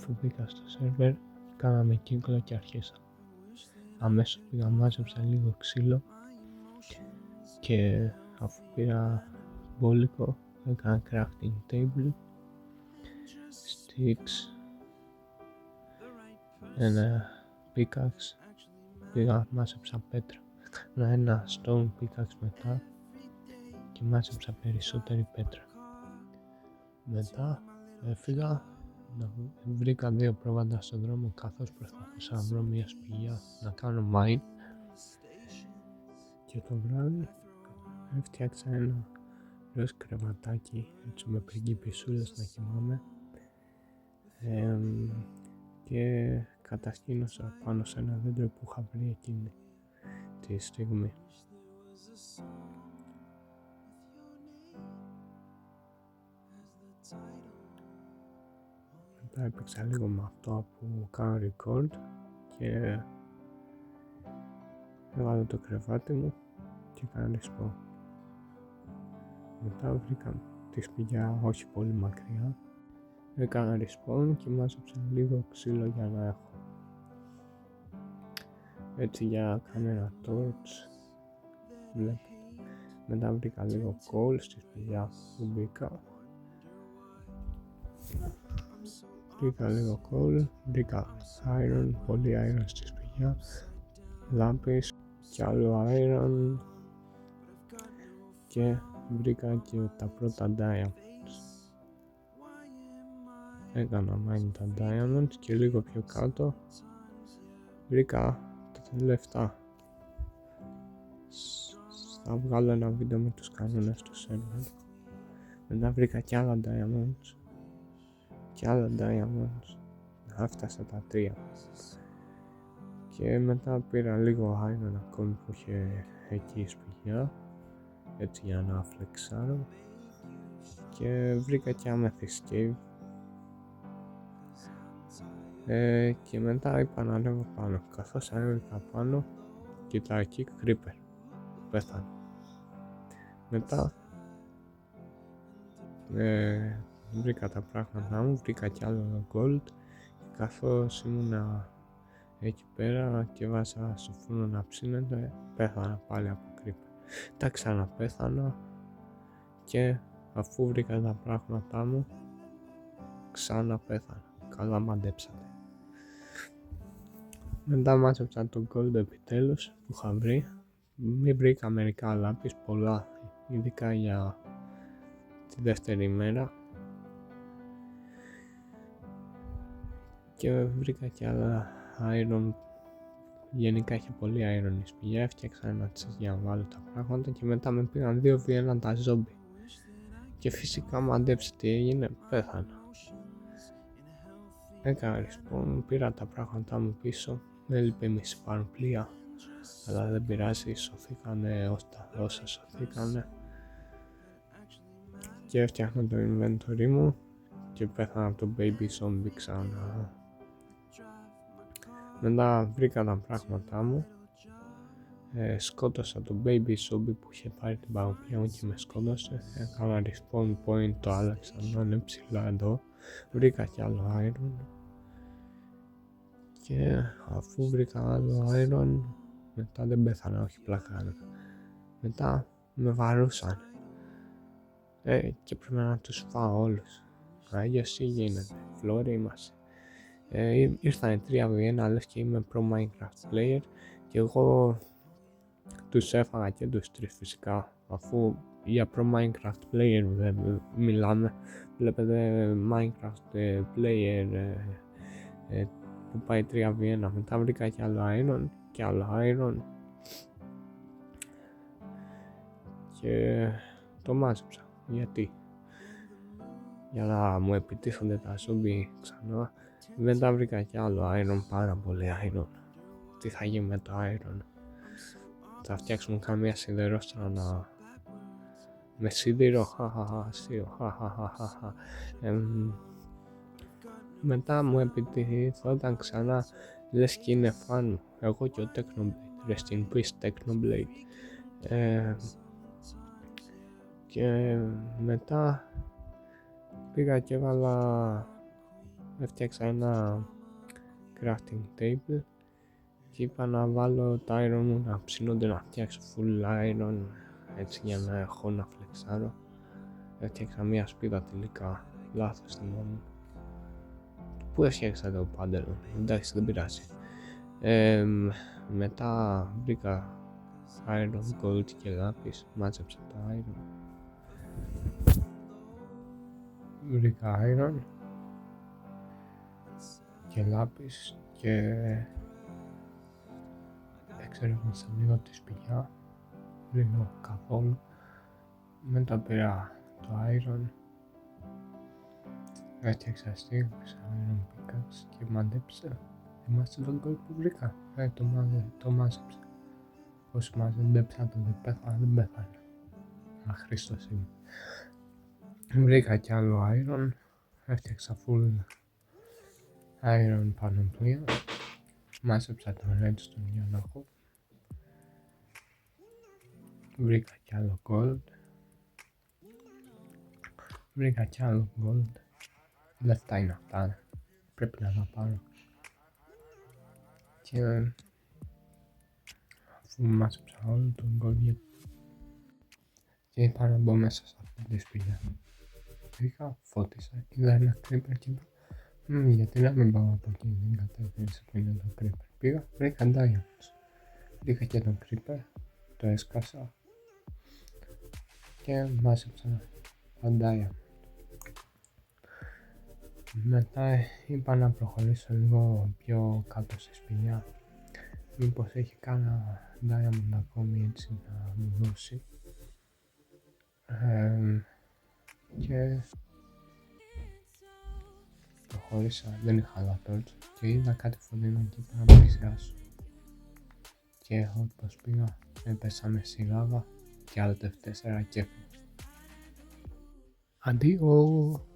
Αφού μπήκα στο σερβερ, κάναμε κύκλο και αρχίσα. Αμέσως πήγα, μάζεψα λίγο ξύλο και αφού πήρα μπόλικο έκανα crafting table, sticks, ένα pickaxe, πήγα μάζεψα πέτρα, ένα stone pickaxe μετά και μάζεψα περισσότερη πέτρα. Μετά έφυγα, βρήκα 2 πρόβατα στον δρόμο καθώς προσπαθούσα να βρω μια σπηλιά να κάνω mine και το βράδυ έφτιαξα ένα ροζ κρεβατάκι έτσι με πριγκιπισούλες να κοιμάμαι και κατασκήνωσα πάνω σε ένα δέντρο που είχα βρει εκείνη τη στιγμή. Μετά έπαιξα λίγο με αυτό που κάνω record και έβαλα το κρεβάτι μου και έκανα respawn. Μετά βρήκα τη σπηλιά όχι πολύ μακριά, έκανα respawn και μάζεψα λίγο ξύλο για να έχω. Έτσι για να κάνω ένα torch, βλέπετε. Μετά βρήκα λίγο coal στη σπηλιά που μπήκα. Βρήκα λίγο coal, βρήκα iron, πολύ iron στη σπηλιά, λάμπης και άλλο iron και βρήκα και τα πρώτα diamonds. Έκανα mine τα diamonds και λίγο πιο κάτω βρήκα τα λεφτά. Θα βγάλω ένα βίντεο με τους κανόνες στο server. Μετά βρήκα κι άλλα diamonds και άλλα diamonds. Έφτασα τα 3 και μετά πήρα λίγο iron ακόμη που είχε εκεί η σπηλιά έτσι για να φλεξάρω και βρήκα κι amethyst cave και μετά είπα να ανέβω πάνω. Καθώς ανέβηκα πάνω κοίτα εκεί creeper, πέθανε. Μετά βρήκα τα πράγματά μου, βρήκα κι άλλο gold και καθώς ήμουνα εκεί πέρα και βάζα στο φούρνο να ψήνεται πέθανα πάλι από creeper. Τα ξαναπέθανα και αφού βρήκα τα πράγματά μου ξαναπέθανα. Καλά μαντέψατε. Μετά μάζεψα το gold επιτέλους που είχα βρει. Μην βρήκα μερικά λάπης, πολλά, ειδικά για τη δεύτερη μέρα. Και βρήκα και άλλα iron. Γενικά είχε πολύ iron η σπηλιά. Έφτιαξα ένα chest για να βάλω τα πράγματα και μετά με πήγαν 2v1 τα zombie. Και φυσικά μαντέψτε τι έγινε, πέθανα. Έκανα respawn, πήρα τα πράγματά μου πίσω. Έλειπε μισή παροπλία, αλλά δεν πειράζει, σωθήκανε όσα σωθήκανε. Και έφτιαχνα το inventory μου και πέθανα από το baby zombie ξανά. Μετά βρήκα τα πράγματά μου, σκότωσα το baby zombie που είχε πάρει την παροπλία μου και με σκότωσε. Έκανα respawn point, το άλλαξα να είναι ψηλά εδώ. Βρήκα κι άλλο iron και αφού βρήκα άλλο iron μετά δεν πέθανα, όχι πλάκα. Μετά με βαρούσαν και πρέπει να τους φάω όλους. Άγιος τι γίνεται, φλόροι είμαστε. Ήρθανε 3v1 λες και είμαι pro Minecraft player και εγώ τους έφαγα και τους 3 φυσικά, αφού για pro Minecraft player δεν μιλάμε. Βλέπετε Minecraft player που πάει 3v1. Μετά βρήκα και άλλο iron και άλλο iron και το μάζεψα. Γιατί? Για να μου επιτίθονται τα zombie ξανά. Μετά βρήκα και άλλο iron, πάρα πολύ iron. Τι θα γίνει με το iron? Θα φτιάξουμε καμία σιδερόστρανα με σίδηρο, χαχαχα. Μετά μου επιτίθονταν ξανά, λες και είναι φαν μου. Εγώ και ο Technoblade, rest in peace Technoblade. Και μετά πήγα και έβαλα έφτιαξα ένα crafting table και είπα να βάλω τα iron μου να ψήνονται, να φτιάξω full iron έτσι για να έχω να φλεξάρω. Έφτιαξα μια σπίδα τελικά, λάθος θυμόμουν. Πού έφτιαξα το πάντελο, εντάξει δεν πειράζει. Μετά βρήκα iron, gold και λάπης, μάζεψα τα iron. Βρήκα iron και λάπης και εξερεύνησα λίγο τη σπηλιά, λίγο καθόλου. Μετά πήρα το iron, έφτιαξα στίγμες, iron pickaxe και μάντεψα. Θυμάστε τον gold που βρήκα, το μάζεψα. Όσοι μάζεψα το δεν πέθανα. Αχρήστος είμαι. Βρήκα κι άλλο iron, έφτιαξα full iron πανοπλία. Μάζεψα το redstone για να έχω. Βρήκα κι άλλο gold. Δεν φτάνει αυτά, πρέπει να τα πάρω. Και αφού μάζεψα όλο τον gold και είπα να μπω μέσα σε αυτή τη σπηλιά. Πήγα, φώτισα, είδα ένα creeper και είπα γιατί να μην πάω από εκεί την κατεύθυνση που είναι το creeper. Πήγα, βρήκα diamonds. Βρήκα και τον creeper, το έσκασα και μάζεψα τα diamonds. Μετά είπα να προχωρήσω λίγο πιο κάτω στη σπηλιά. Μήπως έχει κάνα diamond ακόμη έτσι να μου δώσει. Και προχώρησα, δεν είχα άλλα torch και είδα κάτι φωτεινό και είπα να πλησιάσω. Και όπως πήγα έπεσα με σιγάβα και άλλο F4 και έφυγα. Αντίο!